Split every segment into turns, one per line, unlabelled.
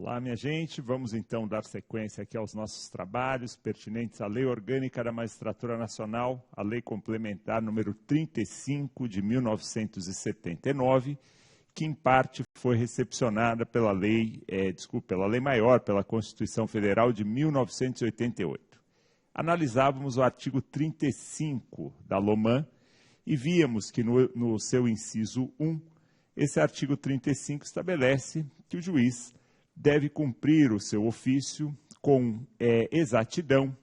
Olá, minha gente. Vamos então dar sequência aqui aos nossos trabalhos pertinentes à Lei Orgânica da Magistratura Nacional, a Lei Complementar número 35 de 1979, que em parte foi recepcionada pela Lei Maior, pela Constituição Federal de 1988. Analisávamos o artigo 35 da LOMAN e víamos que no seu inciso 1, esse artigo 35 estabelece que o juiz deve cumprir o seu ofício com exatidão,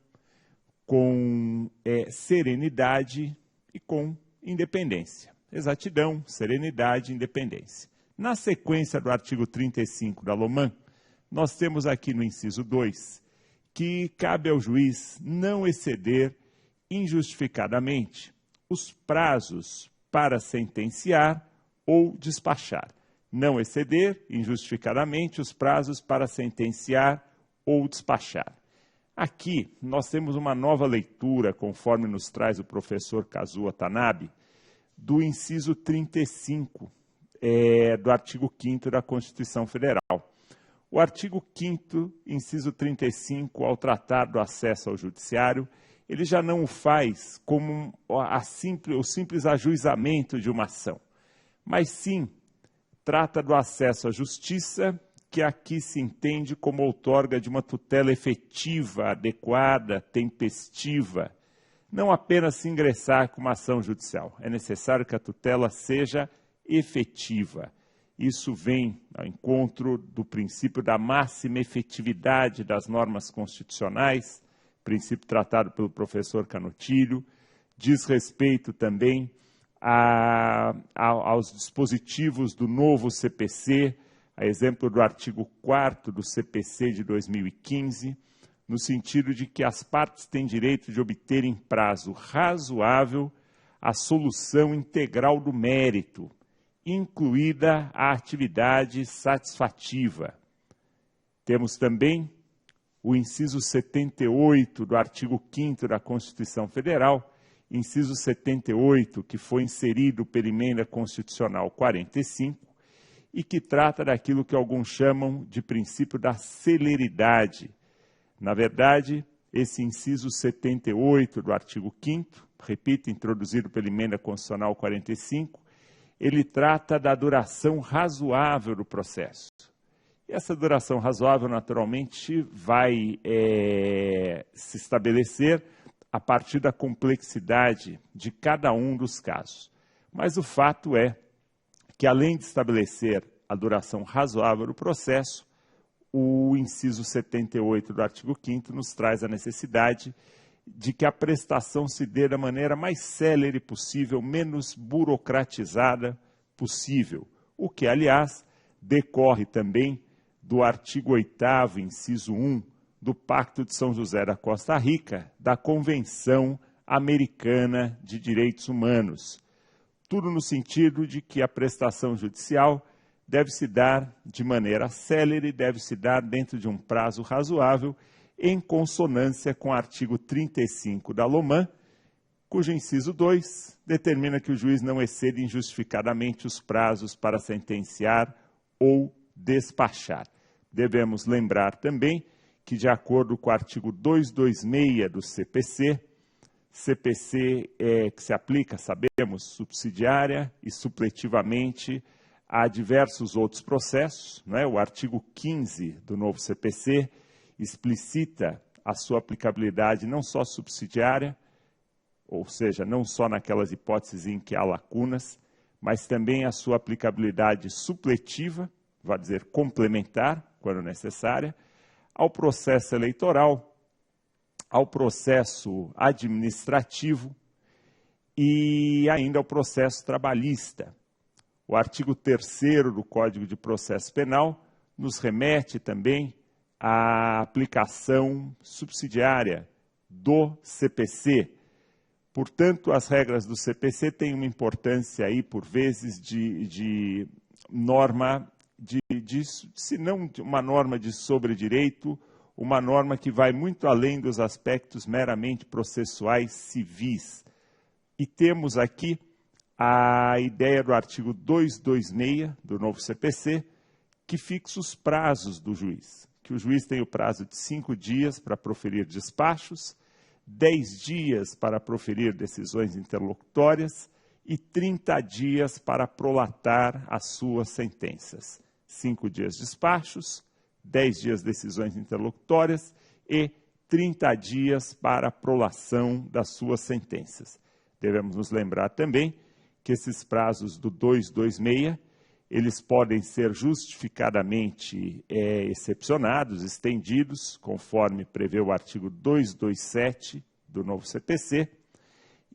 com serenidade e com independência. Exatidão, serenidade e independência. Na sequência do artigo 35 da LOMAN, nós temos aqui no inciso 2 que cabe ao juiz não exceder injustificadamente os prazos para sentenciar ou despachar. Não exceder injustificadamente os prazos para sentenciar ou despachar. Aqui nós temos uma nova leitura, conforme nos traz o professor Kazuo Tanabe, do inciso 35 do artigo 5º da Constituição Federal. O artigo 5º, inciso 35, ao tratar do acesso ao judiciário, ele já não o faz como o simples ajuizamento de uma ação, mas sim trata do acesso à justiça, que aqui se entende como outorga de uma tutela efetiva, adequada, tempestiva. Não apenas se ingressar com uma ação judicial, é necessário que a tutela seja efetiva. Isso vem ao encontro do princípio da máxima efetividade das normas constitucionais, princípio tratado pelo professor Canutilho, diz respeito também aos dispositivos do novo CPC, a exemplo do artigo 4º do CPC de 2015, no sentido de que as partes têm direito de obter em prazo razoável a solução integral do mérito, incluída a atividade satisfativa. Temos também o inciso 78 do artigo 5º da Constituição Federal, inciso 78, que foi inserido pela Emenda Constitucional 45, e que trata daquilo que alguns chamam de princípio da celeridade. Na verdade, esse inciso 78 do artigo 5º, repito, introduzido pela Emenda Constitucional 45, ele trata da duração razoável do processo. E essa duração razoável, naturalmente, vai se estabelecer a partir da complexidade de cada um dos casos. Mas o fato é que, além de estabelecer a duração razoável do processo, o inciso 78 do artigo 5º nos traz a necessidade de que a prestação se dê da maneira mais célere possível, menos burocratizada possível, o que, aliás, decorre também do artigo 8º, inciso 1, do Pacto de São José da Costa Rica, da Convenção Americana de Direitos Humanos. Tudo no sentido de que a prestação judicial deve se dar de maneira célere, deve se dar dentro de um prazo razoável, em consonância com o artigo 35 da LOMAN, cujo inciso 2 determina que o juiz não exceda injustificadamente os prazos para sentenciar ou despachar. Devemos lembrar também que, de acordo com o artigo 226 do CPC, que se aplica, sabemos, subsidiária e supletivamente a diversos outros processos, né? O artigo 15 do novo CPC explicita a sua aplicabilidade não só subsidiária, ou seja, não só naquelas hipóteses em que há lacunas, mas também a sua aplicabilidade supletiva, vai dizer complementar, quando necessária, ao processo eleitoral, ao processo administrativo e ainda ao processo trabalhista. O artigo 3º do Código de Processo Penal nos remete também à aplicação subsidiária do CPC. Portanto, as regras do CPC têm uma importância aí, por vezes, de norma, se não uma norma de sobredireito, uma norma que vai muito além dos aspectos meramente processuais civis. E temos aqui a ideia do artigo 226 do novo CPC, que fixa os prazos do juiz, que o juiz tem o prazo de 5 dias para proferir despachos, 10 dias para proferir decisões interlocutórias e 30 dias para prolatar as suas sentenças. 5 dias despachos, 10 dias decisões interlocutórias e 30 dias para a prolação das suas sentenças. Devemos nos lembrar também que esses prazos do 226, eles podem ser justificadamente excepcionados, estendidos, conforme prevê o artigo 227 do novo CPC,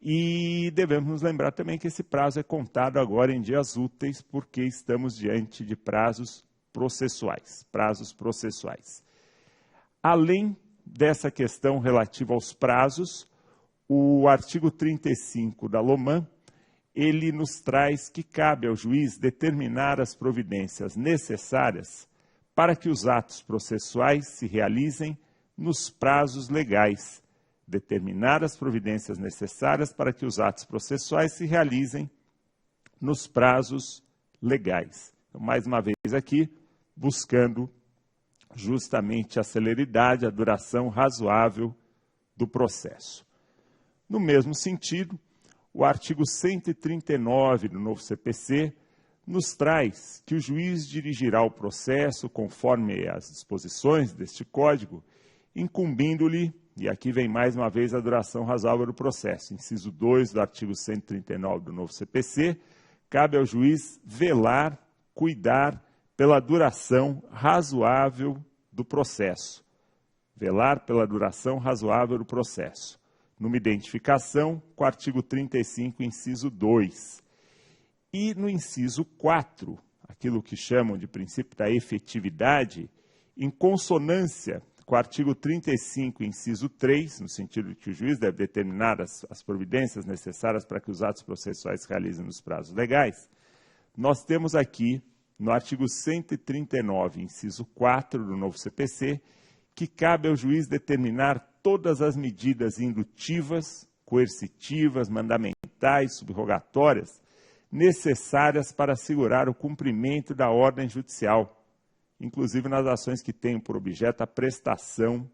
e devemos nos lembrar também que esse prazo é contado agora em dias úteis, porque estamos diante de prazos processuais. Além dessa questão relativa aos prazos, o artigo 35 da LOMAN, ele nos traz que cabe ao juiz determinar as providências necessárias para que os atos processuais se realizem nos prazos legais. Determinar as providências necessárias para que os atos processuais se realizem nos prazos legais. Então, mais uma vez aqui, buscando justamente a celeridade, a duração razoável do processo. No mesmo sentido, o artigo 139 do novo CPC nos traz que o juiz dirigirá o processo conforme as disposições deste Código, incumbindo-lhe, e aqui vem mais uma vez a duração razoável do processo, inciso 2 do artigo 139 do novo CPC, cabe ao juiz velar, cuidar pela duração razoável do processo. Velar pela duração razoável do processo. Numa identificação com o artigo 35, inciso 2. E no inciso 4, aquilo que chamam de princípio da efetividade, em consonância com o artigo 35, inciso 3, no sentido de que o juiz deve determinar as providências necessárias para que os atos processuais se realizem nos prazos legais, nós temos aqui, no artigo 139, inciso 4 do novo CPC, que cabe ao juiz determinar todas as medidas indutivas, coercitivas, mandamentais, subrogatórias, necessárias para assegurar o cumprimento da ordem judicial, inclusive nas ações que tenham por objeto a prestação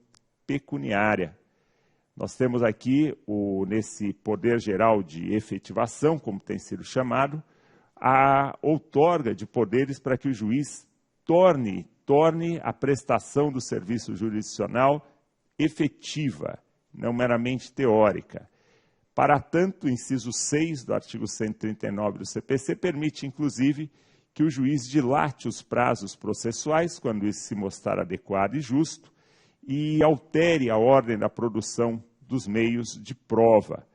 pecuniária. Nós temos aqui, nesse poder geral de efetivação, como tem sido chamado, a outorga de poderes para que o juiz torne a prestação do serviço jurisdicional efetiva, não meramente teórica. Para tanto, o inciso 6 do artigo 139 do CPC permite, inclusive, que o juiz dilate os prazos processuais, quando isso se mostrar adequado e justo, e altere a ordem da produção dos meios de prova,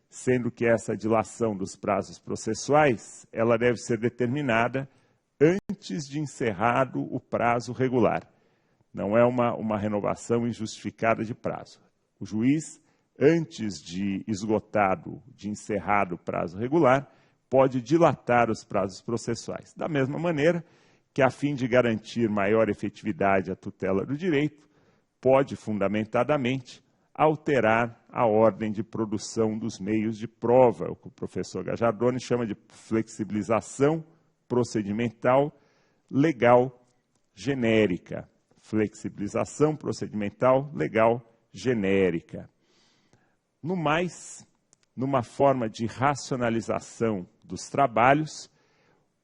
sendo que essa dilação dos prazos processuais, ela deve ser determinada antes de encerrado o prazo regular. Não é uma renovação injustificada de prazo. O juiz, antes de encerrado o prazo regular, pode dilatar os prazos processuais. Da mesma maneira que, a fim de garantir maior efetividade à tutela do direito, pode, fundamentadamente, alterar a ordem de produção dos meios de prova, o que o professor Gajardoni chama de flexibilização procedimental legal genérica. Flexibilização procedimental legal genérica. No mais, numa forma de racionalização dos trabalhos,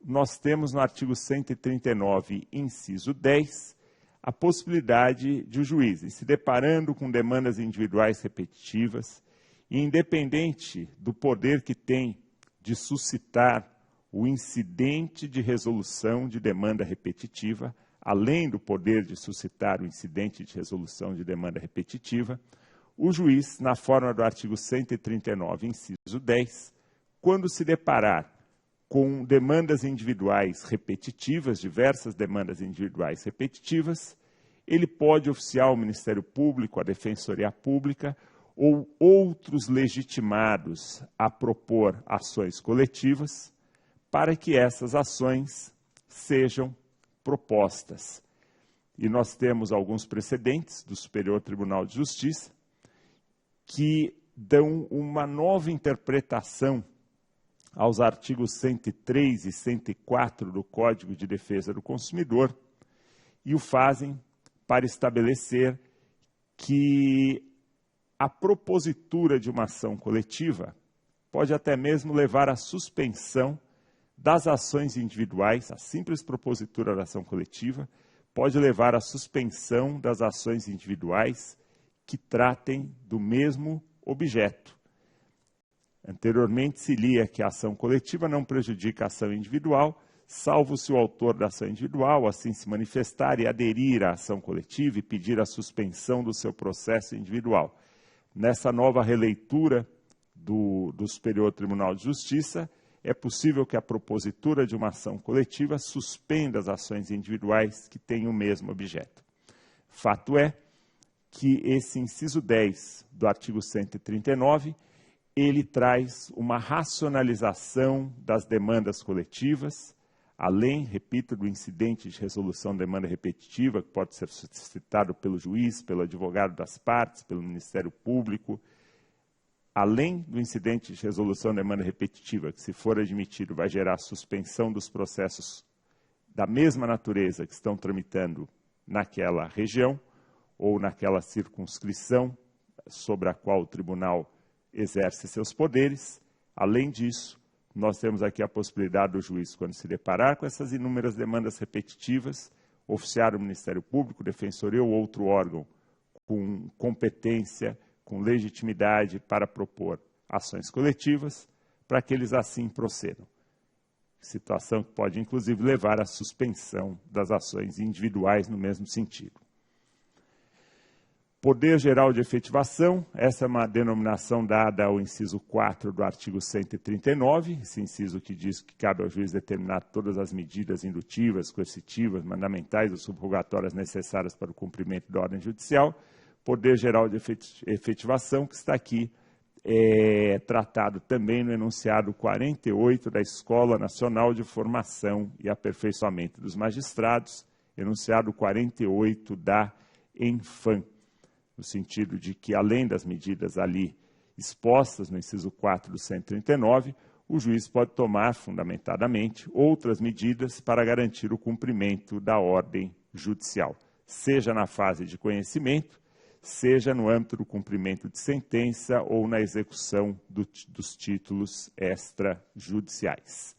nós temos no artigo 139, inciso 10, a possibilidade de o juiz, se deparando com demandas individuais repetitivas, e independente do poder que tem de suscitar o incidente de resolução de demanda repetitiva, além do poder de suscitar o incidente de resolução de demanda repetitiva, o juiz, na forma do artigo 139, inciso 10, quando se deparar com demandas individuais repetitivas, diversas demandas individuais repetitivas, ele pode oficiar ao Ministério Público, à Defensoria Pública ou outros legitimados a propor ações coletivas para que essas ações sejam propostas. E nós temos alguns precedentes do Superior Tribunal de Justiça que dão uma nova interpretação aos artigos 103 e 104 do Código de Defesa do Consumidor, e o fazem para estabelecer que a propositura de uma ação coletiva pode até mesmo levar à suspensão das ações individuais. A simples propositura da ação coletiva pode levar à suspensão das ações individuais que tratem do mesmo objeto. Anteriormente se lia que a ação coletiva não prejudica a ação individual, salvo se o autor da ação individual assim se manifestar e aderir à ação coletiva e pedir a suspensão do seu processo individual. Nessa nova releitura do Superior Tribunal de Justiça, é possível que a propositura de uma ação coletiva suspenda as ações individuais que têm o mesmo objeto. Fato é que esse inciso 10 do artigo 139, ele traz uma racionalização das demandas coletivas, além, repito, do incidente de resolução de demanda repetitiva, que pode ser suscitado pelo juiz, pelo advogado das partes, pelo Ministério Público, além do incidente de resolução de demanda repetitiva, que, se for admitido, vai gerar suspensão dos processos da mesma natureza que estão tramitando naquela região ou naquela circunscrição sobre a qual o tribunal exerce seus poderes. Além disso, nós temos aqui a possibilidade do juiz, quando se deparar com essas inúmeras demandas repetitivas, oficiar o Ministério Público, Defensoria ou outro órgão com competência, com legitimidade para propor ações coletivas, para que eles assim procedam. Situação que pode, inclusive, levar à suspensão das ações individuais no mesmo sentido. Poder geral de efetivação, essa é uma denominação dada ao inciso 4 do artigo 139, esse inciso que diz que cabe ao juiz determinar todas as medidas indutivas, coercitivas, mandamentais ou subrogatórias necessárias para o cumprimento da ordem judicial. Poder geral de efetivação, que está aqui tratado também no enunciado 48 da Escola Nacional de Formação e Aperfeiçoamento dos Magistrados, enunciado 48 da ENFAM, no sentido de que, além das medidas ali expostas no inciso 4 do 139, o juiz pode tomar, fundamentadamente, outras medidas para garantir o cumprimento da ordem judicial, seja na fase de conhecimento, seja no âmbito do cumprimento de sentença ou na execução dos títulos extrajudiciais.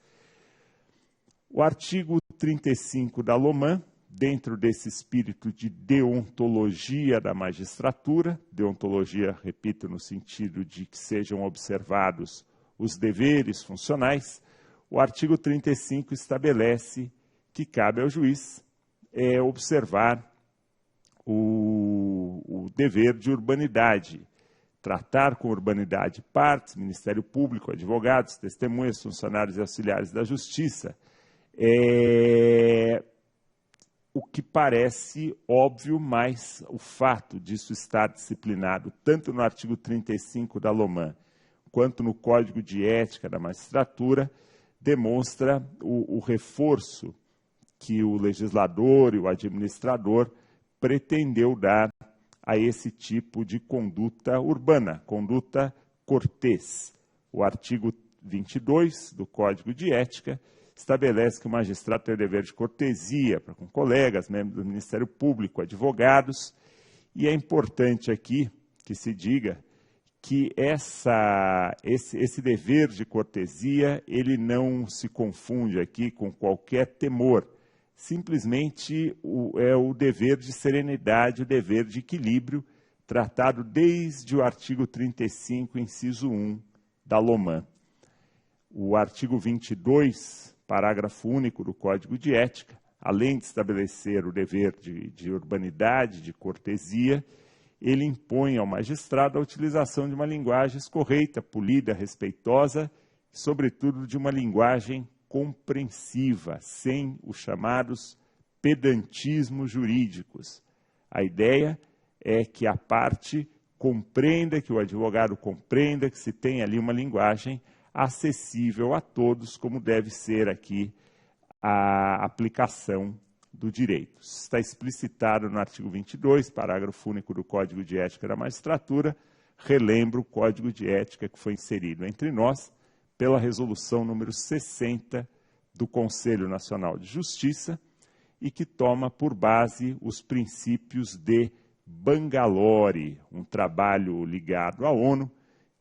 O artigo 35 da LOMAN, dentro desse espírito de deontologia da magistratura, deontologia, repito, no sentido de que sejam observados os deveres funcionais, o artigo 35 estabelece que cabe ao juiz observar o dever de urbanidade, tratar com urbanidade partes, Ministério Público, advogados, testemunhas, funcionários e auxiliares da Justiça. O que parece óbvio, mas o fato disso estar disciplinado tanto no artigo 35 da LOMAN quanto no Código de Ética da Magistratura demonstra o reforço que o legislador e o administrador pretendeu dar a esse tipo de conduta urbana, conduta cortês. O artigo 22 do Código de Ética estabelece que o magistrado tem o dever de cortesia para com colegas, membros do Ministério Público, advogados, e é importante aqui que se diga que esse dever de cortesia, ele não se confunde aqui com qualquer temor, simplesmente é o dever de serenidade, o dever de equilíbrio, tratado desde o artigo 35, inciso 1 da LOMAN. O artigo 22, parágrafo único do Código de Ética, além de estabelecer o dever de urbanidade, de cortesia, ele impõe ao magistrado a utilização de uma linguagem escorreita, polida, respeitosa, e, sobretudo, de uma linguagem compreensiva, sem os chamados pedantismos jurídicos. A ideia é que a parte compreenda, que o advogado compreenda, que se tem ali uma linguagem acessível a todos, como deve ser aqui a aplicação do direito. Está explicitado no artigo 22, parágrafo único do Código de Ética da Magistratura. Relembro o Código de Ética que foi inserido entre nós pela resolução número 60 do Conselho Nacional de Justiça, e que toma por base os princípios de Bangalore, um trabalho ligado à ONU,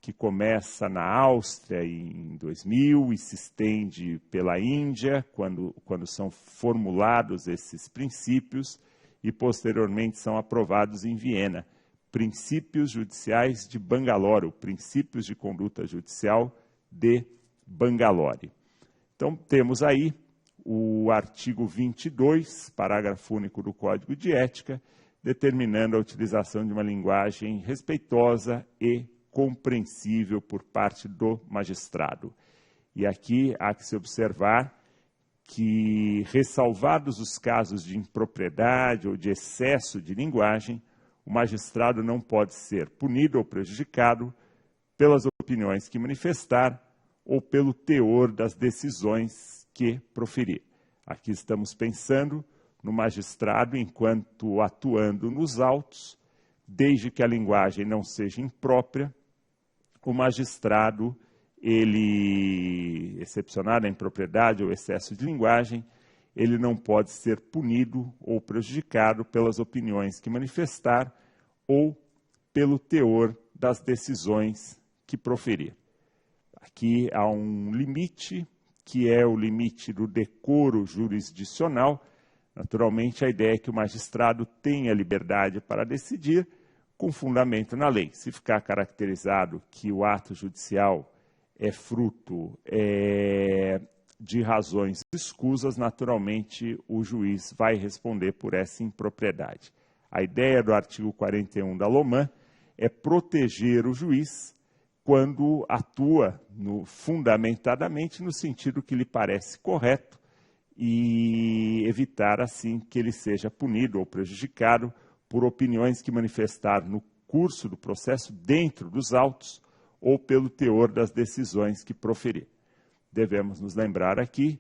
que começa na Áustria em 2000 e se estende pela Índia, quando são formulados esses princípios, e posteriormente são aprovados em Viena. Princípios Judiciais de Bangalore, ou Princípios de Conduta Judicial de Bangalore. Então, temos aí o artigo 22, parágrafo único do Código de Ética, determinando a utilização de uma linguagem respeitosa e compreensível por parte do magistrado. E aqui há que se observar que, ressalvados os casos de impropriedade ou de excesso de linguagem, o magistrado não pode ser punido ou prejudicado pelas opiniões que manifestar ou pelo teor das decisões que proferir. Aqui estamos pensando no magistrado enquanto atuando nos autos, desde que a linguagem não seja imprópria, o magistrado, ele, excepcionada a impropriedade ou excesso de linguagem, ele não pode ser punido ou prejudicado pelas opiniões que manifestar ou pelo teor das decisões que proferir. Aqui há um limite, que é o limite do decoro jurisdicional. Naturalmente, a ideia é que o magistrado tenha liberdade para decidir com fundamento na lei. Se ficar caracterizado que o ato judicial é fruto de razões escusas, naturalmente o juiz vai responder por essa impropriedade. A ideia do artigo 41 da LOMAN é proteger o juiz quando atua fundamentadamente no sentido que lhe parece correto e evitar, assim, que ele seja punido ou prejudicado por opiniões que manifestar no curso do processo dentro dos autos ou pelo teor das decisões que proferir. Devemos nos lembrar aqui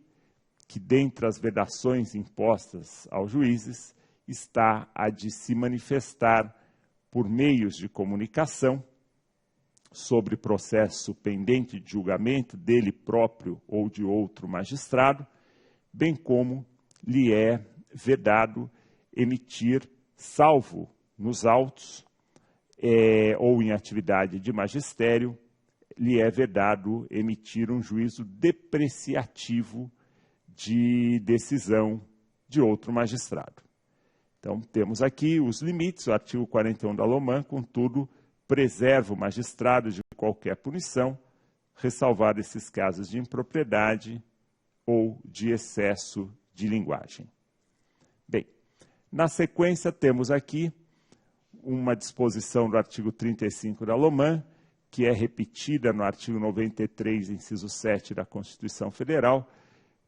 que, dentre as vedações impostas aos juízes, está a de se manifestar por meios de comunicação sobre processo pendente de julgamento dele próprio ou de outro magistrado, bem como lhe é vedado emitir, salvo nos autos ou em atividade de magistério, lhe é vedado emitir um juízo depreciativo de decisão de outro magistrado. Então, temos aqui os limites, o artigo 41 da LOMAN, contudo, preserva o magistrado de qualquer punição, ressalvado esses casos de impropriedade ou de excesso de linguagem. Bem, na sequência temos aqui uma disposição do artigo 35 da LOMAN, que é repetida no artigo 93, inciso 7 da Constituição Federal,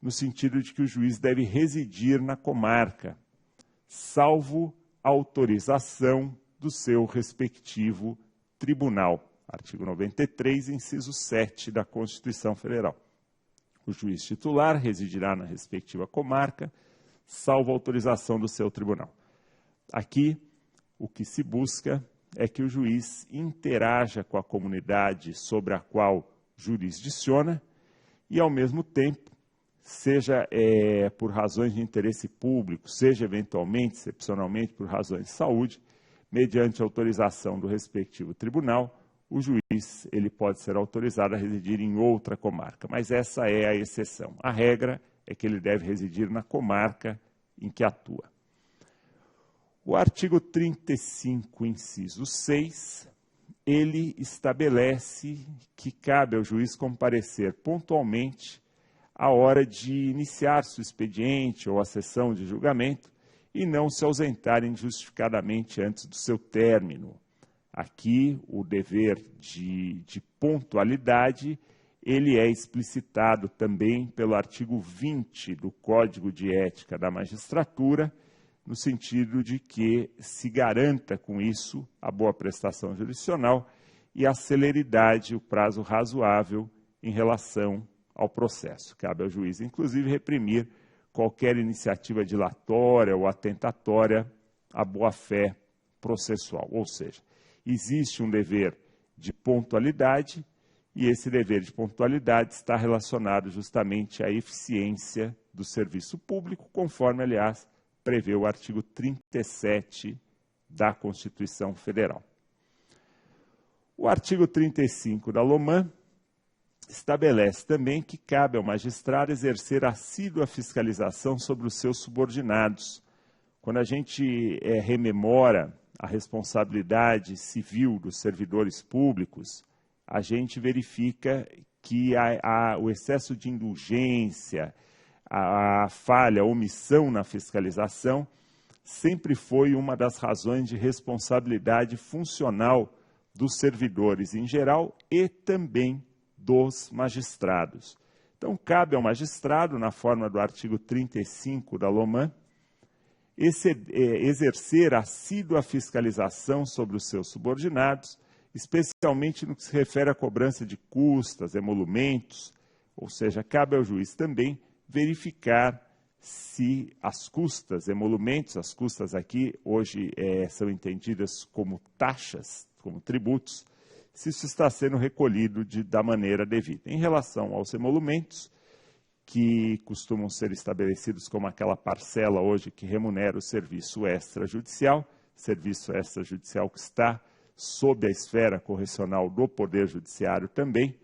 no sentido de que o juiz deve residir na comarca, salvo autorização do seu respectivo tribunal. Artigo 93, inciso 7 da Constituição Federal. O juiz titular residirá na respectiva comarca, salvo autorização do seu tribunal. Aqui, o que se busca é que o juiz interaja com a comunidade sobre a qual jurisdiciona e, ao mesmo tempo, seja por razões de interesse público, seja eventualmente, excepcionalmente, por razões de saúde, mediante autorização do respectivo tribunal, o juiz ele pode ser autorizado a residir em outra comarca, mas essa é a exceção. A regra é que ele deve residir na comarca em que atua. O artigo 35, inciso 6, ele estabelece que cabe ao juiz comparecer pontualmente à hora de iniciar-se o expediente ou a sessão de julgamento e não se ausentar injustificadamente antes do seu término. Aqui, o dever de pontualidade, ele é explicitado também pelo artigo 20 do Código de Ética da Magistratura, no sentido de que se garanta com isso a boa prestação jurisdicional e a celeridade, o prazo razoável em relação ao processo. Cabe ao juiz, inclusive, reprimir qualquer iniciativa dilatória ou atentatória à boa-fé processual. Ou seja, existe um dever de pontualidade e esse dever de pontualidade está relacionado justamente à eficiência do serviço público, conforme, aliás, prevê o artigo 37 da Constituição Federal. O artigo 35 da LOMAN estabelece também que cabe ao magistrado exercer assídua fiscalização sobre os seus subordinados. Quando a gente rememora a responsabilidade civil dos servidores públicos, a gente verifica que o excesso de indulgência, a falha, a omissão na fiscalização sempre foi uma das razões de responsabilidade funcional dos servidores em geral e também dos magistrados. Então, cabe ao magistrado, na forma do artigo 35 da LOMAN, exercer assídua fiscalização sobre os seus subordinados, especialmente no que se refere à cobrança de custas, emolumentos, ou seja, cabe ao juiz também verificar se as custas, emolumentos, as custas aqui hoje são entendidas como taxas, como tributos, se isso está sendo recolhido da maneira devida. Em relação aos emolumentos, que costumam ser estabelecidos como aquela parcela hoje que remunera o serviço extrajudicial que está sob a esfera correcional do Poder Judiciário também,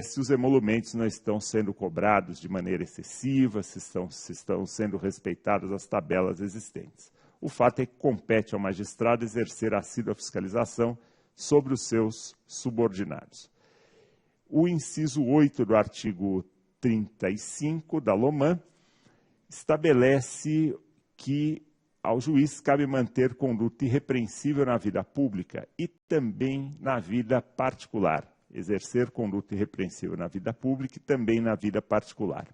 se os emolumentos não estão sendo cobrados de maneira excessiva, se estão sendo respeitadas as tabelas existentes. O fato é que compete ao magistrado exercer assídua fiscalização sobre os seus subordinados. O inciso 8 do artigo 35 da LOMAN estabelece que ao juiz cabe manter conduta irrepreensível na vida pública e também na vida particular. Exercer conduta irrepreensível na vida pública e também na vida particular.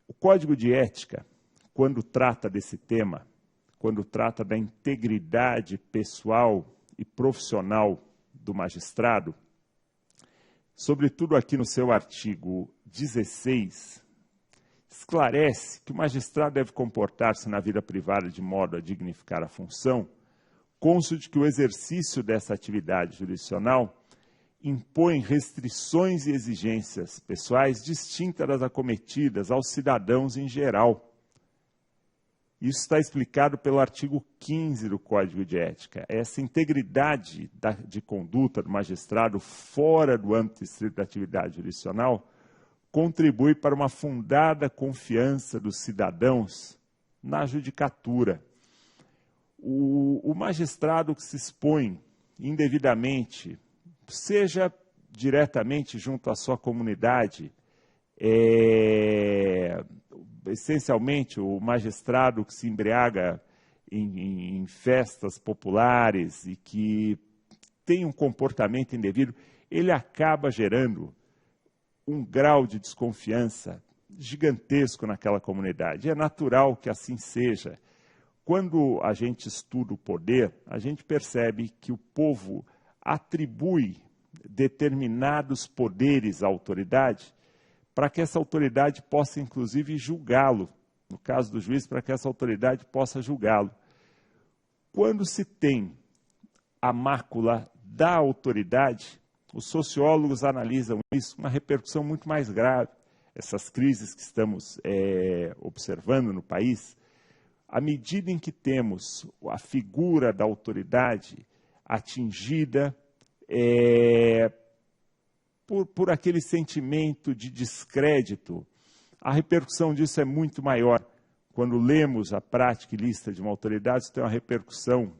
O Código de Ética, quando trata desse tema, quando trata da integridade pessoal e profissional do magistrado, sobretudo aqui no seu artigo 16, esclarece que o magistrado deve comportar-se na vida privada de modo a dignificar a função, cônscio de que o exercício dessa atividade jurisdicional impõe restrições e exigências pessoais distintas das acometidas aos cidadãos em geral. Isso está explicado pelo artigo 15 do Código de Ética. Essa integridade de conduta do magistrado fora do âmbito estrito da atividade jurisdicional contribui para uma fundada confiança dos cidadãos na judicatura. O magistrado que se expõe indevidamente, seja diretamente junto à sua comunidade, essencialmente o magistrado que se embriaga em festas populares e que tem um comportamento indevido, ele acaba gerando um grau de desconfiança gigantesco naquela comunidade. É natural que assim seja. Quando a gente estuda o poder, a gente percebe que o povo atribui determinados poderes à autoridade para que essa autoridade possa, inclusive, julgá-lo. No caso do juiz, para que essa autoridade possa julgá-lo. Quando se tem a mácula da autoridade, os sociólogos analisam isso, uma repercussão muito mais grave. Essas crises que estamos observando no país, à medida em que temos a figura da autoridade atingida por aquele sentimento de descrédito, a repercussão disso é muito maior. Quando lemos a prática ilícita de uma autoridade, isso tem uma repercussão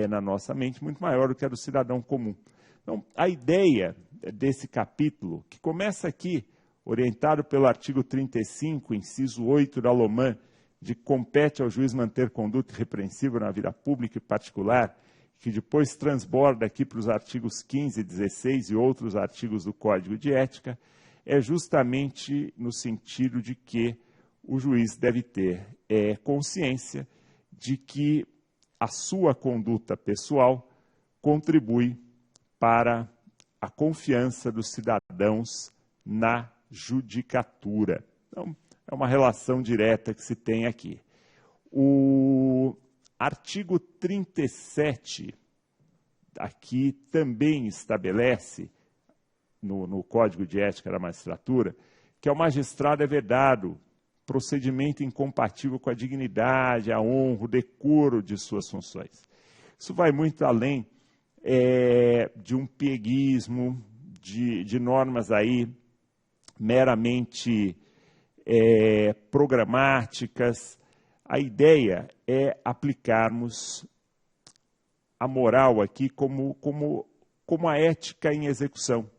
na nossa mente muito maior do que a do cidadão comum. Então, a ideia desse capítulo, que começa aqui, orientado pelo artigo 35, inciso 8 da LOMAN, de que compete ao juiz manter conduta irrepreensível na vida pública e particular, que depois transborda aqui para os artigos 15, 16 e outros artigos do Código de Ética, é justamente no sentido de que o juiz deve ter consciência de que a sua conduta pessoal contribui para a confiança dos cidadãos na judicatura. Então, é uma relação direta que se tem aqui. O artigo 37, aqui também estabelece, no Código de Ética da Magistratura, que ao magistrado é vedado procedimento incompatível com a dignidade, a honra, o decoro de suas funções. Isso vai muito além de um pieguismo, de normas aí meramente programáticas. A ideia é aplicarmos a moral aqui como a ética em execução.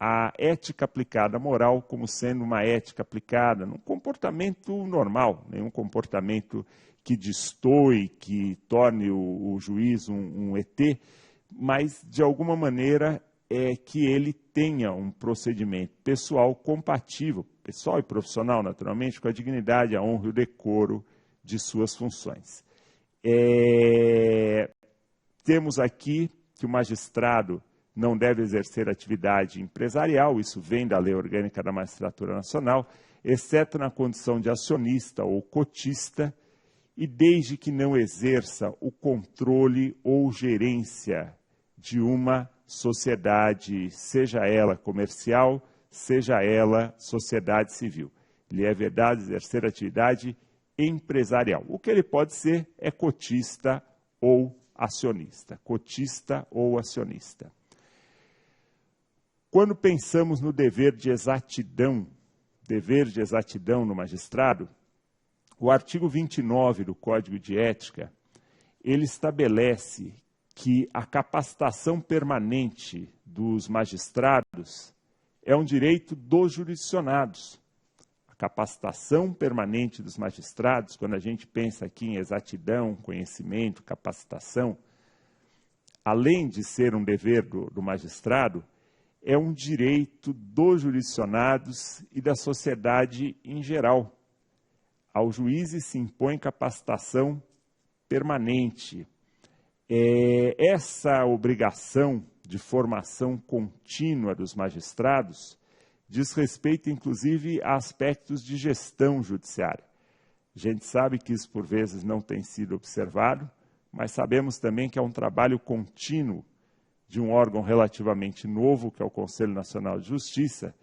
A ética aplicada à moral como sendo uma ética aplicada num comportamento normal, nenhum comportamento que destoe, que torne o juiz um ET, mas de alguma maneira que ele tenha um procedimento pessoal compatível, pessoal e profissional naturalmente, com a dignidade, a honra e o decoro de suas funções. Temos aqui que o magistrado não deve exercer atividade empresarial, isso vem da Lei Orgânica da Magistratura Nacional, exceto na condição de acionista ou cotista, e desde que não exerça o controle ou gerência de uma sociedade, seja ela comercial, seja ela sociedade civil. Ele é vedado exercer atividade empresarial. O que ele pode ser é cotista ou acionista. Cotista ou acionista. Quando pensamos no dever de exatidão no magistrado, o artigo 29 do Código de Ética, ele estabelece que a capacitação permanente dos magistrados é um direito dos jurisdicionados. A capacitação permanente dos magistrados, quando a gente pensa aqui em exatidão, conhecimento, capacitação, além de ser um dever do magistrado, é um direito dos jurisdicionados e da sociedade em geral. Aos juízes se impõe capacitação permanente. Essa obrigação de formação contínua dos magistrados diz respeito, inclusive, a aspectos de gestão judiciária. A gente sabe que isso, por vezes, não tem sido observado, mas sabemos também que é um trabalho contínuo de um órgão relativamente novo, que é o Conselho Nacional de Justiça,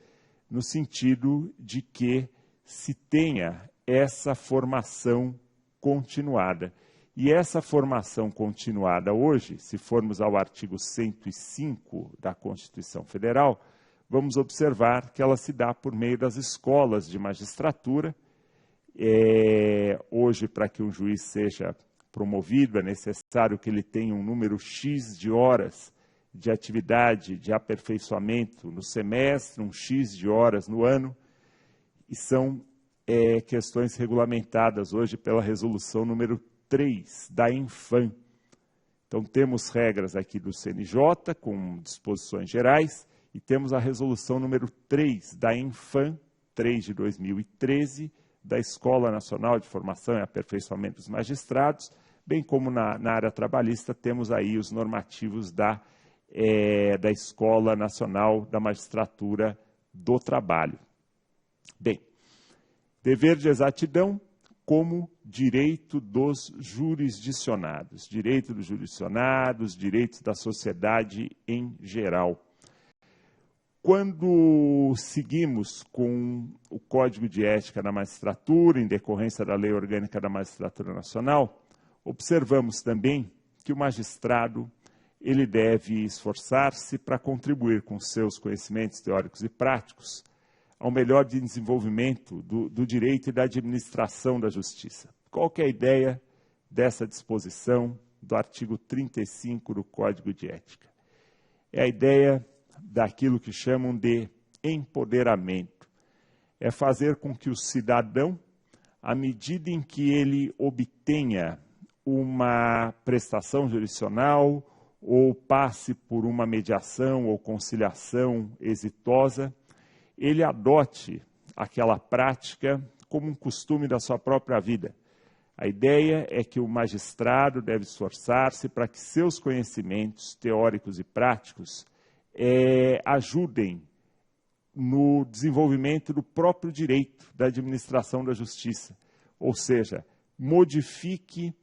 no sentido de que se tenha essa formação continuada. E essa formação continuada hoje, se formos ao artigo 105 da Constituição Federal, vamos observar que ela se dá por meio das escolas de magistratura. Hoje, para que um juiz seja promovido, é necessário que ele tenha um número X de horas de atividade, de aperfeiçoamento no semestre, um X de horas no ano, e são questões regulamentadas hoje pela resolução número 3 da Infam. Então, temos regras aqui do CNJ, com disposições gerais, e temos a resolução número 3 da Infam, 3 de 2013, da Escola Nacional de Formação e Aperfeiçoamento dos Magistrados, bem como na área trabalhista temos aí os normativos da Escola Nacional da Magistratura do Trabalho. Bem, dever de exatidão como direito dos jurisdicionados, direitos da sociedade em geral. Quando seguimos com o Código de Ética da Magistratura, em decorrência da Lei Orgânica da Magistratura Nacional, observamos também que o magistrado ele deve esforçar-se para contribuir com seus conhecimentos teóricos e práticos ao melhor desenvolvimento do direito e da administração da justiça. Qual que é a ideia dessa disposição do artigo 35 do Código de Ética? É a ideia daquilo que chamam de empoderamento. É fazer com que o cidadão, à medida em que ele obtenha uma prestação jurisdicional ou passe por uma mediação ou conciliação exitosa, ele adote aquela prática como um costume da sua própria vida. A ideia é que o magistrado deve esforçar-se para que seus conhecimentos teóricos e práticos ajudem no desenvolvimento do próprio direito da administração da justiça, ou seja, modifique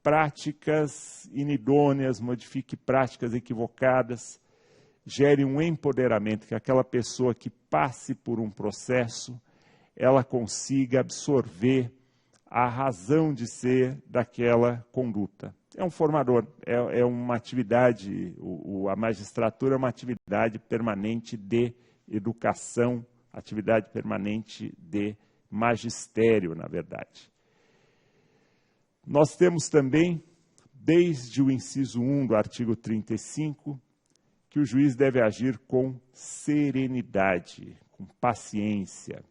práticas inidôneas, modifique práticas equivocadas, gere um empoderamento, que aquela pessoa que passe por um processo, ela consiga absorver a razão de ser daquela conduta. É um formador, é uma atividade, a magistratura é uma atividade permanente de educação, atividade permanente de magistério, na verdade. Nós temos também, desde o inciso 1 do artigo 35, que o juiz deve agir com serenidade, com paciência.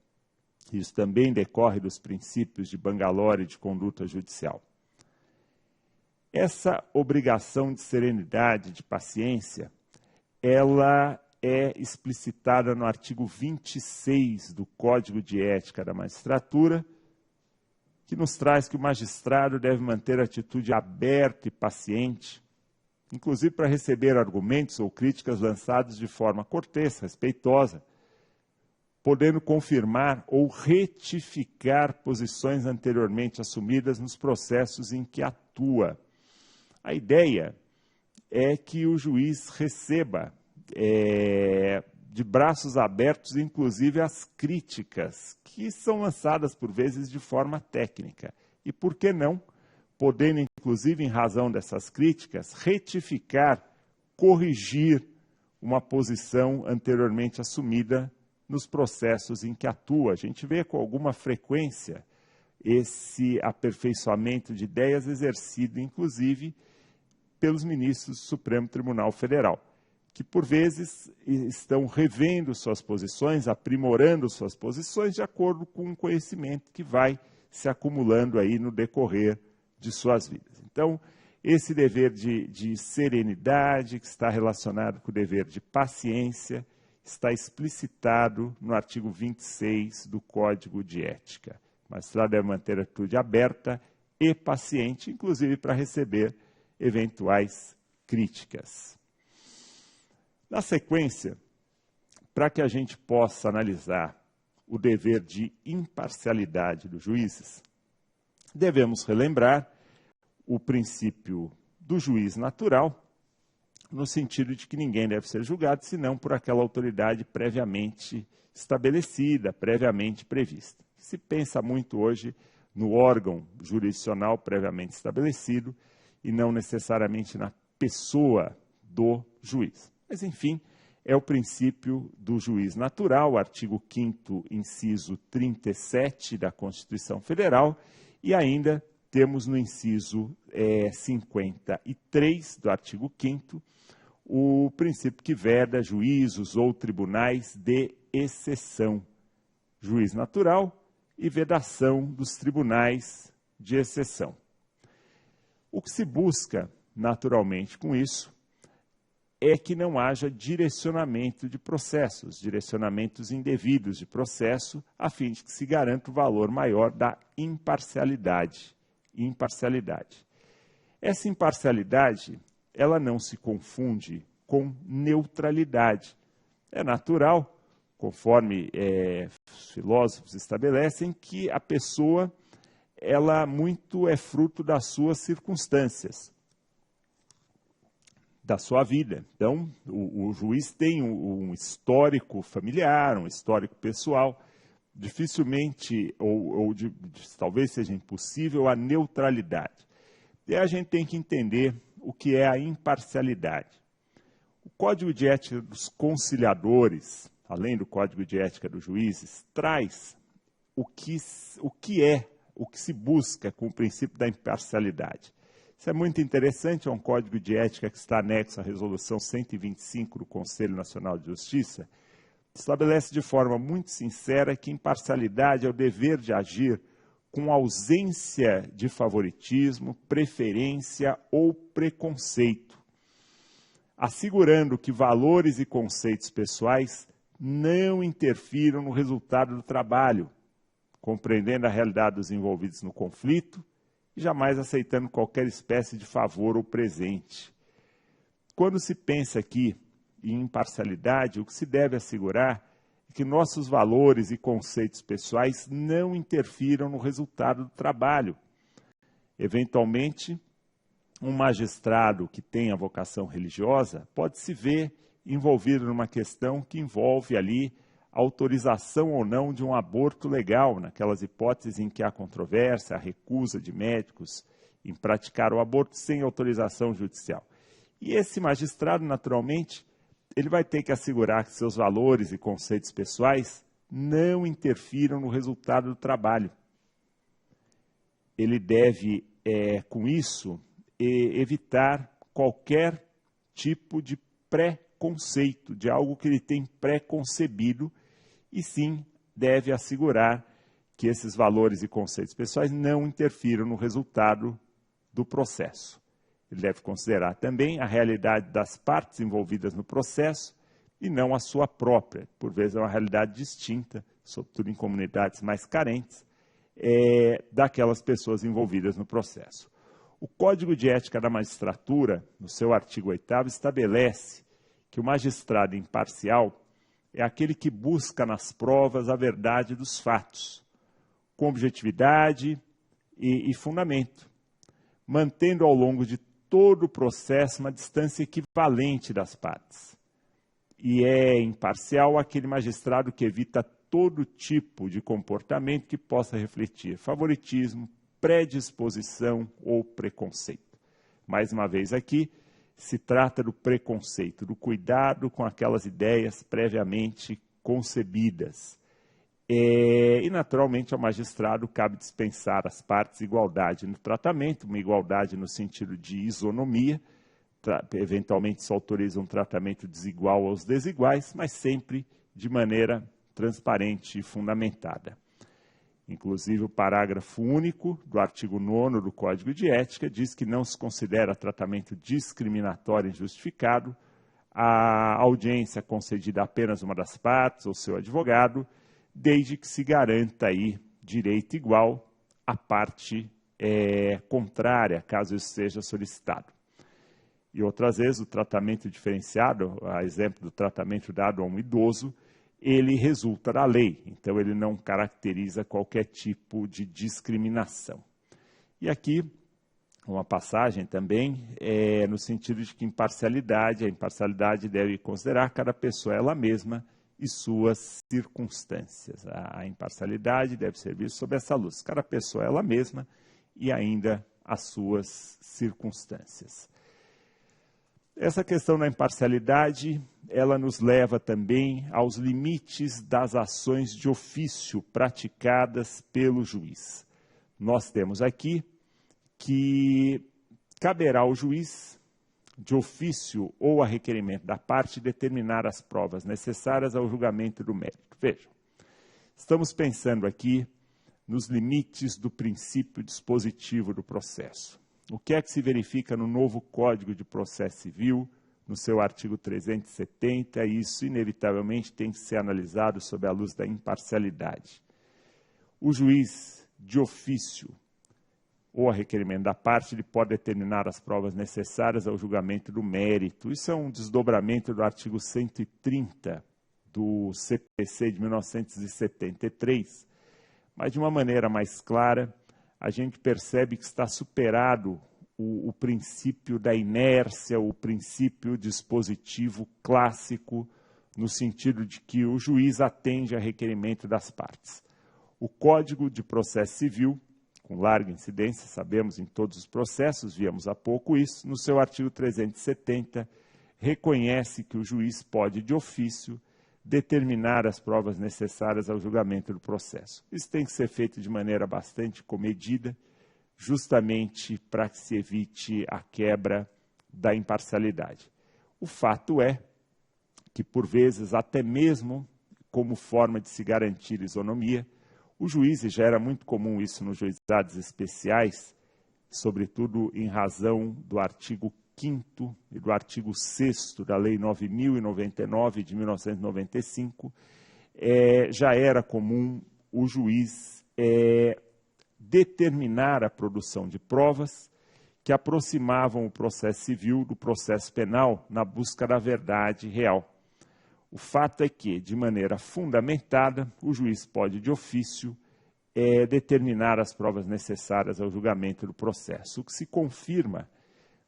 Isso também decorre dos princípios de Bangalore e de conduta judicial. Essa obrigação de serenidade, de paciência, ela é explicitada no artigo 26 do Código de Ética da Magistratura, que nos traz que o magistrado deve manter atitude aberta e paciente, inclusive para receber argumentos ou críticas lançados de forma cortês, respeitosa, podendo confirmar ou retificar posições anteriormente assumidas nos processos em que atua. A ideia é que o juiz receba de braços abertos, inclusive, as críticas, que são lançadas, por vezes, de forma técnica. E, por que não, podendo, inclusive, em razão dessas críticas, retificar, corrigir uma posição anteriormente assumida nos processos em que atua. A gente vê com alguma frequência esse aperfeiçoamento de ideias exercido, inclusive, pelos ministros do Supremo Tribunal Federal, que, por vezes, estão revendo suas posições, aprimorando suas posições de acordo com o conhecimento que vai se acumulando aí no decorrer de suas vidas. Então, esse dever de serenidade, que está relacionado com o dever de paciência, está explicitado no artigo 26 do Código de Ética. O magistrado deve manter a atitude aberta e paciente, inclusive para receber eventuais críticas. Na sequência, para que a gente possa analisar o dever de imparcialidade dos juízes, devemos relembrar o princípio do juiz natural, no sentido de que ninguém deve ser julgado senão por aquela autoridade previamente estabelecida, previamente prevista. Se pensa muito hoje no órgão jurisdicional previamente estabelecido e não necessariamente na pessoa do juiz. Mas, enfim, é o princípio do juiz natural, artigo 5º, inciso 37 da Constituição Federal, e ainda temos no inciso 53 do artigo 5º, o princípio que veda juízos ou tribunais de exceção. Juiz natural e vedação dos tribunais de exceção. O que se busca, naturalmente, com isso, é que não haja direcionamento de processos, direcionamentos indevidos de processo, a fim de que se garanta o valor maior da imparcialidade. Essa imparcialidade, ela não se confunde com neutralidade. É natural, conforme os filósofos estabelecem, que a pessoa, ela muito é fruto das suas circunstâncias, da sua vida. Então, o juiz tem um histórico familiar, um histórico pessoal. Dificilmente, talvez seja impossível, a neutralidade. E a gente tem que entender o que é a imparcialidade. O Código de Ética dos conciliadores, além do Código de Ética dos juízes, traz o que se busca com o princípio da imparcialidade. Isso é muito interessante, é um código de ética que está anexo à Resolução 125 do Conselho Nacional de Justiça, estabelece de forma muito sincera que imparcialidade é o dever de agir com ausência de favoritismo, preferência ou preconceito, assegurando que valores e conceitos pessoais não interfiram no resultado do trabalho, compreendendo a realidade dos envolvidos no conflito, e jamais aceitando qualquer espécie de favor ou presente. Quando se pensa aqui em imparcialidade, o que se deve assegurar é que nossos valores e conceitos pessoais não interfiram no resultado do trabalho. Eventualmente, um magistrado que tenha vocação religiosa pode se ver envolvido numa questão que envolve ali autorização ou não de um aborto legal, naquelas hipóteses em que há controvérsia, a recusa de médicos em praticar o aborto sem autorização judicial. E esse magistrado, naturalmente, ele vai ter que assegurar que seus valores e conceitos pessoais não interfiram no resultado do trabalho. Ele deve, com isso, evitar qualquer tipo de pré-conceito, de algo que ele tem pré-concebido, e sim deve assegurar que esses valores e conceitos pessoais não interfiram no resultado do processo. Ele deve considerar também a realidade das partes envolvidas no processo e não a sua própria. Por vezes é uma realidade distinta, sobretudo em comunidades mais carentes, daquelas pessoas envolvidas no processo. O Código de Ética da Magistratura, no seu artigo 8º, estabelece que o magistrado imparcial é aquele que busca nas provas a verdade dos fatos, com objetividade e fundamento, mantendo ao longo de todo o processo uma distância equivalente das partes. E é imparcial aquele magistrado que evita todo tipo de comportamento que possa refletir favoritismo, predisposição ou preconceito. Mais uma vez aqui, se trata do preconceito, do cuidado com aquelas ideias previamente concebidas. E, naturalmente, ao magistrado cabe dispensar às partes igualdade no tratamento, uma igualdade no sentido de isonomia, eventualmente se autoriza um tratamento desigual aos desiguais, mas sempre de maneira transparente e fundamentada. Inclusive, o parágrafo único do artigo 9º do Código de Ética diz que não se considera tratamento discriminatório injustificado a audiência concedida a apenas uma das partes ou seu advogado, desde que se garanta aí direito igual à parte contrária, caso isso seja solicitado. E outras vezes o tratamento diferenciado, a exemplo do tratamento dado a um idoso, ele resulta da lei, então ele não caracteriza qualquer tipo de discriminação. E aqui, uma passagem também, no sentido de que a imparcialidade deve considerar cada pessoa ela mesma e suas circunstâncias. A imparcialidade deve ser vista sob essa luz, cada pessoa ela mesma e ainda as suas circunstâncias. Essa questão da imparcialidade, ela nos leva também aos limites das ações de ofício praticadas pelo juiz. Nós temos aqui que caberá ao juiz, de ofício ou a requerimento da parte, determinar as provas necessárias ao julgamento do mérito. Vejam, estamos pensando aqui nos limites do princípio dispositivo do processo. O que é que se verifica no novo Código de Processo Civil, no seu artigo 370, e isso inevitavelmente tem que ser analisado sob a luz da imparcialidade. O juiz, de ofício ou a requerimento da parte, ele pode determinar as provas necessárias ao julgamento do mérito. Isso é um desdobramento do artigo 130 do CPC de 1973, mas de uma maneira mais clara, a gente percebe que está superado o princípio da inércia, o princípio dispositivo clássico, no sentido de que o juiz atende a requerimento das partes. O Código de Processo Civil, com larga incidência, sabemos em todos os processos, víamos há pouco isso, no seu artigo 370, reconhece que o juiz pode, de ofício, determinar as provas necessárias ao julgamento do processo. Isso tem que ser feito de maneira bastante comedida, justamente para que se evite a quebra da imparcialidade. O fato é que, por vezes, até mesmo como forma de se garantir isonomia, o juiz, e já era muito comum isso nos juizados especiais, sobretudo em razão do artigo 5º e do artigo 6º da Lei 9.099 de 1995, já era comum o juiz determinar a produção de provas que aproximavam o processo civil do processo penal na busca da verdade real. O fato é que, de maneira fundamentada, o juiz pode, de ofício, determinar as provas necessárias ao julgamento do processo, o que se confirma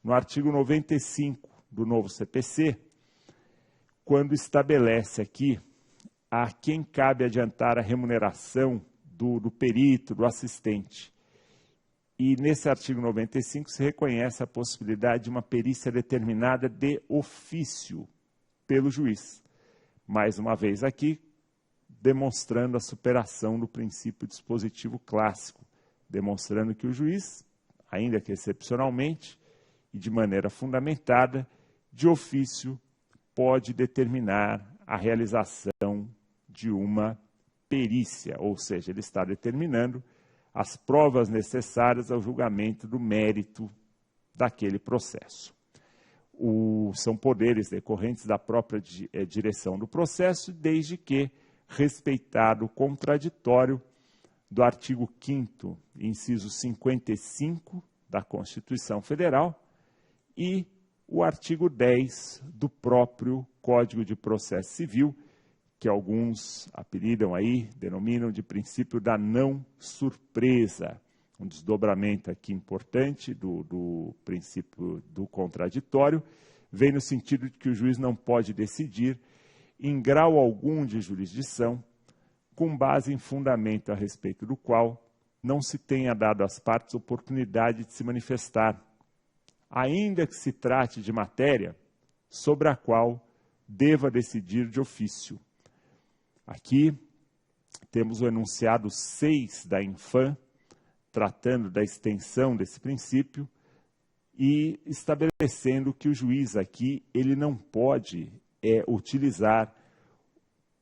no artigo 95 do novo CPC, quando estabelece aqui a quem cabe adiantar a remuneração do perito, do assistente. E nesse artigo 95 se reconhece a possibilidade de uma perícia determinada de ofício pelo juiz. Mais uma vez aqui, demonstrando a superação do princípio dispositivo clássico, demonstrando que o juiz, ainda que excepcionalmente e de maneira fundamentada, de ofício, pode determinar a realização de uma perícia, ou seja, ele está determinando as provas necessárias ao julgamento do mérito daquele processo. São poderes decorrentes da própria direção do processo, desde que respeitado o contraditório do artigo 5º, inciso 55 da Constituição Federal e o artigo 10 do próprio Código de Processo Civil, que alguns apelidam aí, denominam de princípio da não surpresa. Um desdobramento aqui importante do princípio do contraditório, vem no sentido de que o juiz não pode decidir em grau algum de jurisdição, com base em fundamento a respeito do qual não se tenha dado às partes oportunidade de se manifestar, ainda que se trate de matéria sobre a qual deva decidir de ofício. Aqui temos o enunciado 6 da Infam, tratando da extensão desse princípio e estabelecendo que o juiz aqui ele não pode utilizar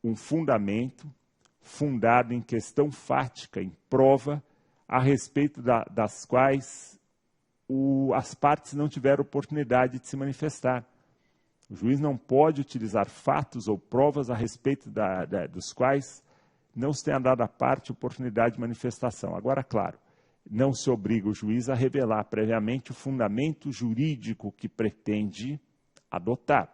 um fundamento fundado em questão fática, em prova, a respeito das quais as partes não tiveram oportunidade de se manifestar. O juiz não pode utilizar fatos ou provas a respeito dos quais não se tenha dado à parte oportunidade de manifestação. Agora, claro, não se obriga o juiz a revelar previamente o fundamento jurídico que pretende adotar.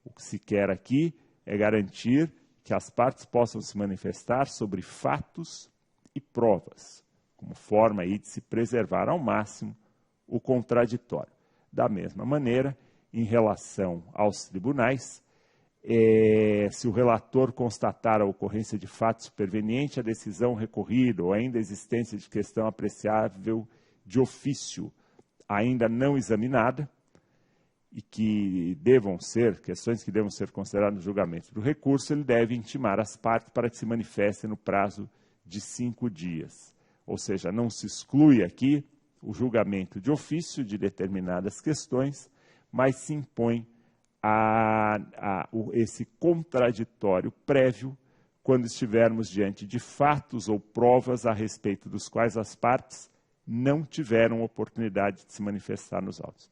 O que se quer aqui é garantir que as partes possam se manifestar sobre fatos e provas, como forma aí de se preservar ao máximo o contraditório. Da mesma maneira, em relação aos tribunais, se o relator constatar a ocorrência de fato superveniente à decisão recorrida ou ainda a existência de questão apreciável de ofício ainda não examinada e que questões que devam ser consideradas no julgamento do recurso, ele deve intimar as partes para que se manifestem no prazo de 5 dias. Ou seja, não se exclui aqui o julgamento de ofício de determinadas questões, mas se impõe esse contraditório prévio quando estivermos diante de fatos ou provas a respeito dos quais as partes não tiveram oportunidade de se manifestar nos autos.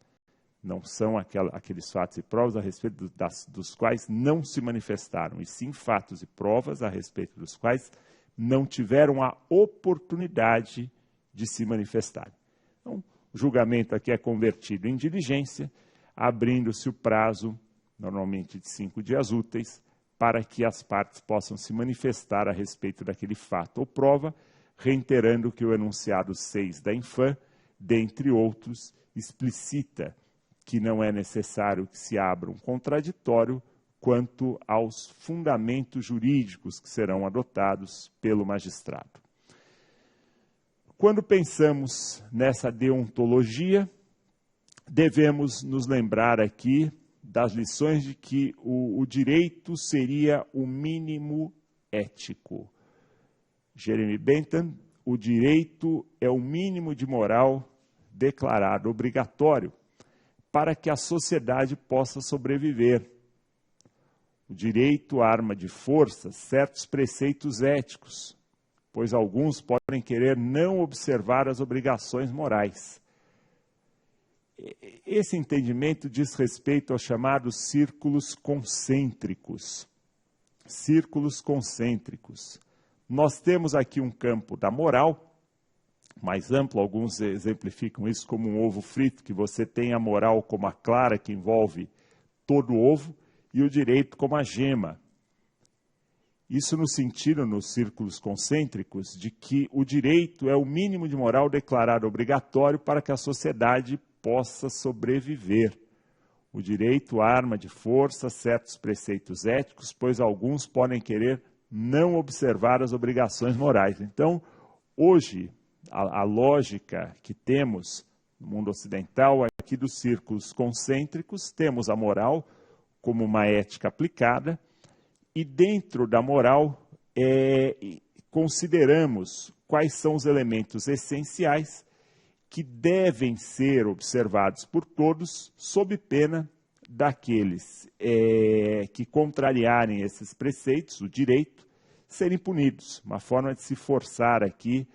Não são aqueles fatos e provas a respeito dos quais não se manifestaram, e sim fatos e provas a respeito dos quais não tiveram a oportunidade de se manifestar. Então, o julgamento aqui é convertido em diligência, abrindo-se o prazo, normalmente de 5 dias úteis, para que as partes possam se manifestar a respeito daquele fato ou prova, reiterando que o enunciado 6 da Infam, dentre outros, explicita que não é necessário que se abra um contraditório quanto aos fundamentos jurídicos que serão adotados pelo magistrado. Quando pensamos nessa deontologia, devemos nos lembrar aqui das lições de que o direito seria o mínimo ético. Jeremy Bentham, o direito é o mínimo de moral declarado obrigatório para que a sociedade possa sobreviver. O direito arma de força certos preceitos éticos, pois alguns podem querer não observar as obrigações morais. Esse entendimento diz respeito aos chamados círculos concêntricos. Círculos concêntricos. Nós temos aqui um campo da moral, mais amplo, alguns exemplificam isso como um ovo frito, que você tem a moral como a clara, que envolve todo o ovo, e o direito como a gema. Isso no sentido, nos círculos concêntricos, de que o direito é o mínimo de moral declarado obrigatório para que a sociedade possa sobreviver. O direito arma de força certos preceitos éticos, pois alguns podem querer não observar as obrigações morais. Então, hoje, a lógica que temos no mundo ocidental, aqui dos círculos concêntricos, temos a moral como uma ética aplicada, e dentro da moral consideramos quais são os elementos essenciais que devem ser observados por todos, sob pena daqueles que contrariarem esses preceitos, o direito, serem punidos. Uma forma de se forçar aqui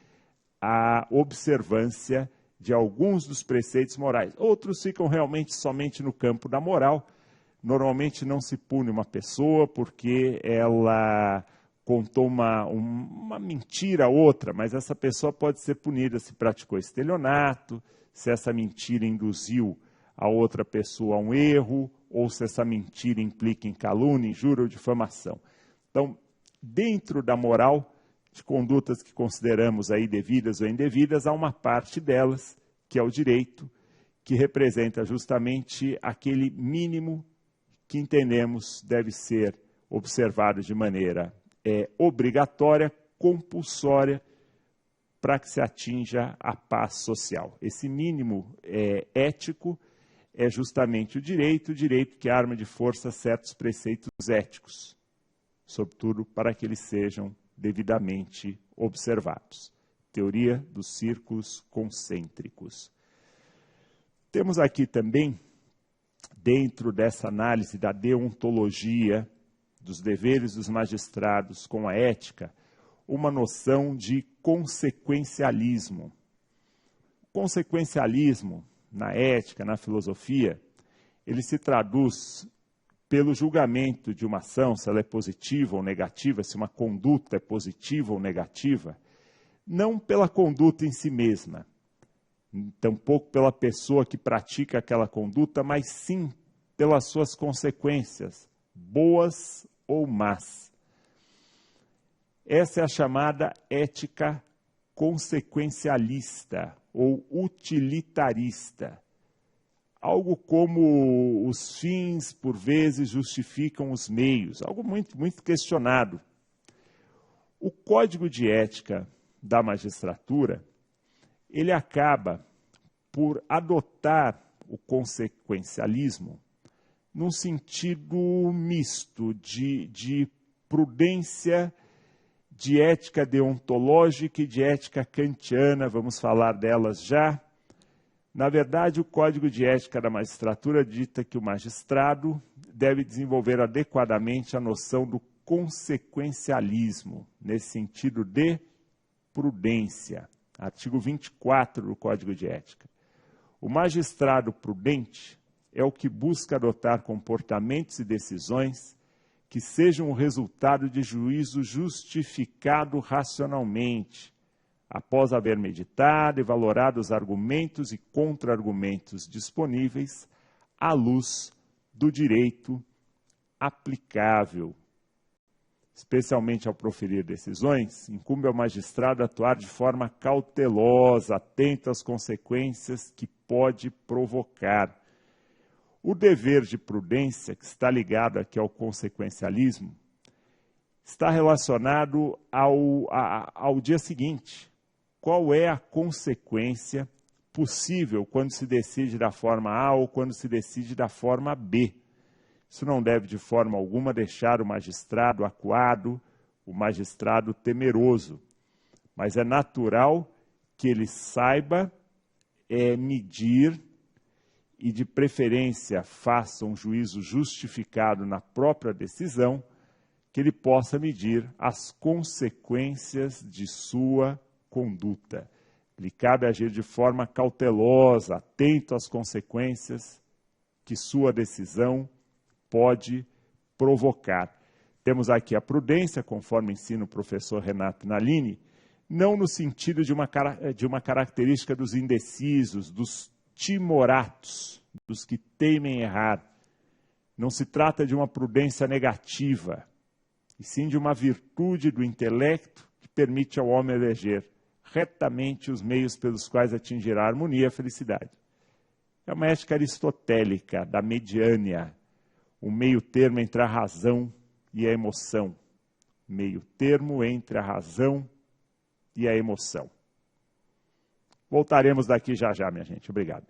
a observância de alguns dos preceitos morais. Outros ficam realmente somente no campo da moral. Normalmente não se pune uma pessoa porque ela contou uma mentira a outra, mas essa pessoa pode ser punida se praticou estelionato, se essa mentira induziu a outra pessoa a um erro, ou se essa mentira implica em calúnia, injúria ou difamação. Então, dentro da moral, de condutas que consideramos aí devidas ou indevidas, há uma parte delas, que é o direito, que representa justamente aquele mínimo que entendemos deve ser observado de maneira obrigatória, compulsória, para que se atinja a paz social. Esse mínimo ético é justamente o direito que arma de força certos preceitos éticos, sobretudo para que eles sejam devidamente observados. Teoria dos círculos concêntricos. Temos aqui também, dentro dessa análise da deontologia, dos deveres dos magistrados com a ética, uma noção de consequencialismo. Consequencialismo, na ética, na filosofia, ele se traduz pelo julgamento de uma ação, se ela é positiva ou negativa, se uma conduta é positiva ou negativa, não pela conduta em si mesma, tampouco pela pessoa que pratica aquela conduta, mas sim pelas suas consequências, boas ou más. Essa é a chamada ética consequencialista ou utilitarista. Algo como os fins, por vezes, justificam os meios. Algo muito questionado. O Código de Ética da Magistratura, ele acaba por adotar o consequencialismo num sentido misto de prudência, de ética deontológica e de ética kantiana, vamos falar delas já. Na verdade, o Código de Ética da Magistratura dita que o magistrado deve desenvolver adequadamente a noção do consequencialismo, nesse sentido de prudência. Artigo 24 do Código de Ética. O magistrado prudente é o que busca adotar comportamentos e decisões que sejam o resultado de juízo justificado racionalmente, após haver meditado e valorado os argumentos e contra-argumentos disponíveis à luz do direito aplicável. Especialmente ao proferir decisões, incumbe ao magistrado atuar de forma cautelosa, atento às consequências que pode provocar. O dever de prudência, que está ligado aqui ao consequencialismo, está relacionado ao dia seguinte. Qual é a consequência possível quando se decide da forma A ou quando se decide da forma B? Isso não deve, de forma alguma, deixar o magistrado acuado, o magistrado temeroso. Mas é natural que ele saiba medir e, de preferência, faça um juízo justificado na própria decisão, que ele possa medir as consequências de sua conduta. Lhe cabe agir de forma cautelosa, atento às consequências que sua decisão pode provocar. Temos aqui a prudência, conforme ensina o professor Renato Nalini, não no sentido de uma característica dos indecisos, dos timoratos, dos que temem errar. Não se trata de uma prudência negativa, e sim de uma virtude do intelecto que permite ao homem eleger retamente os meios pelos quais atingirá a harmonia e a felicidade. É uma ética aristotélica, da mediânia, o meio termo entre a razão e a emoção. meio termo entre a razão e a emoção. Voltaremos daqui já já, minha gente. Obrigado.